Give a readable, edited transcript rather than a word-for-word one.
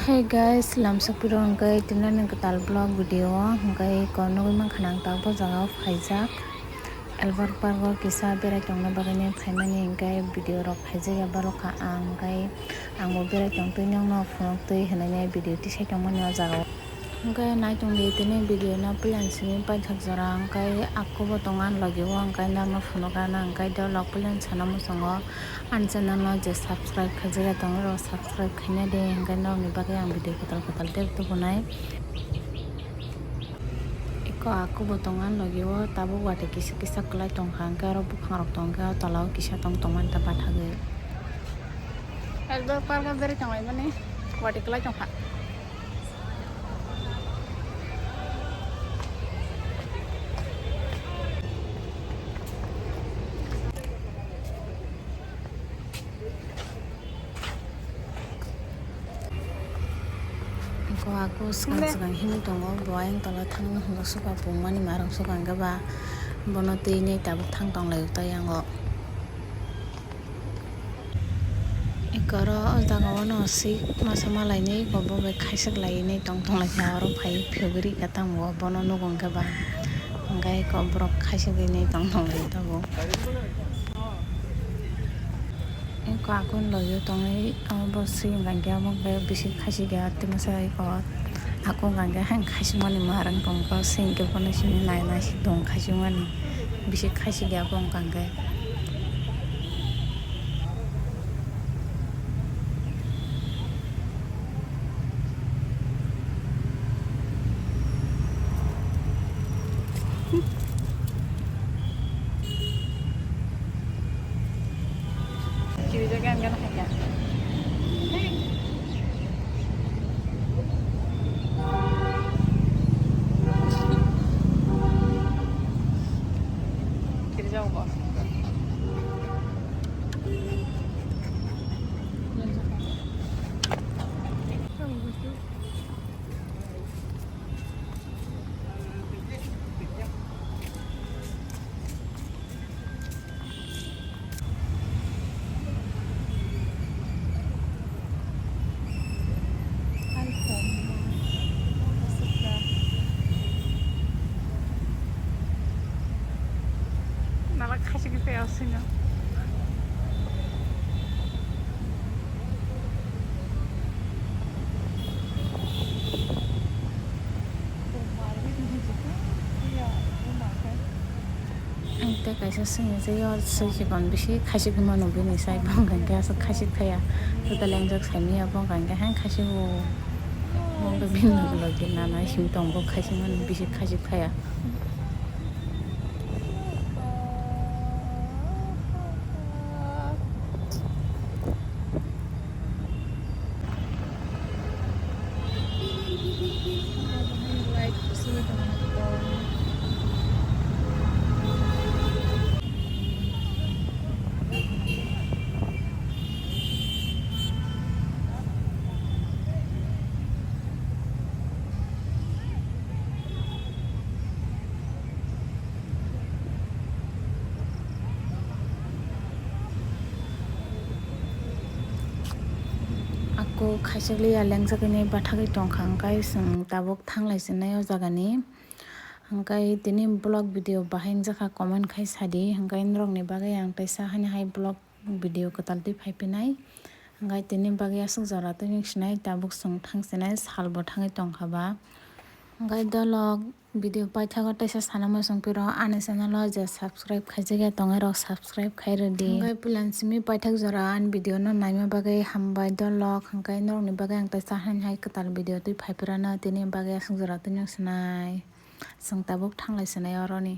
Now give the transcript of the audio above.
Hey guys, lamsakpiro hingkai tinan ketal vlog video hingkai kono mangkhanang tabo jaga phaijak elbar parkgo kisa berai tongna bagani phaimani hingkai video rok phaijaga baroka ang hingkai angbo berai tongtui nongno phunuk tui hinani video tisai tongmani o jaga hingkai naitongdi tini video no pulansini paithak jora hingkai akkubo tongan logio hingkai nangno phunukana hingkai dolok pulan sana musango ang channel no je subscribe khaijaga tongo subscribe khaina de hingkai nokni bagui ang video kotal tek tubunai ko akkubo tongan logio tabo wate kisa kisa klai tongkha hingkai aro buphang rok tongkha tolao kisa tongman ta pathagui elbar parkgo berai tonglaimani wate klai tongkha ko aku sekarang hini tongo boyang tolo thang hingga suka pungmani marang suka hingga ba bono tui nei tabuk thang tong lai tayango ikoro jaga ono si masama lai nei bobo be khaisak lai nei tong lai aro phai phugri katang mo bono nugung ga ba hinggai ko brok khaisak nei tong lai tabo ko akun logio tongai bosi gangga mo be bisi khasi ga timasai ko aku gangga hang khasi mani marang tongko singke kono sini nai si dong khasi mani bisi khasi ga bong gangga kiri jaga anggan hanya kiri jauh kok nala khasik pe asina ante kaisa singe je yo chikon bisi khasik mano bini sai bong gangga so khasik khaya to lengjak saimi abong gangga hang khasik bo bong be bin logi nana him tong bo khasik man bisi khasik khaya Akku khaisikli lengjagini bathagui tongkha hingkai sung tabuk thanglaisinai o jagani hingkai tini vlog video bahainjaka comment khai sadi hingkai norokni bagui ang taisa hai vlog video kotal tui phaipinai hingkai tini bagui asuk jora tui sinai tabuk sung thangsinai sal bo thangui tongkha ba hingkai dolok video paithago taisa sanama songpiro ani channel o je subscribe khaijaga tongai rok subscribe khai redi hingkai pulansimi paithak jora ani video no naima bagui hambai dolok hingkai norokni bagui ang taisa hai kotal video tui phaipirano tini bagui asuk jora tui sinai sung tabuk thanglaisinai oroni.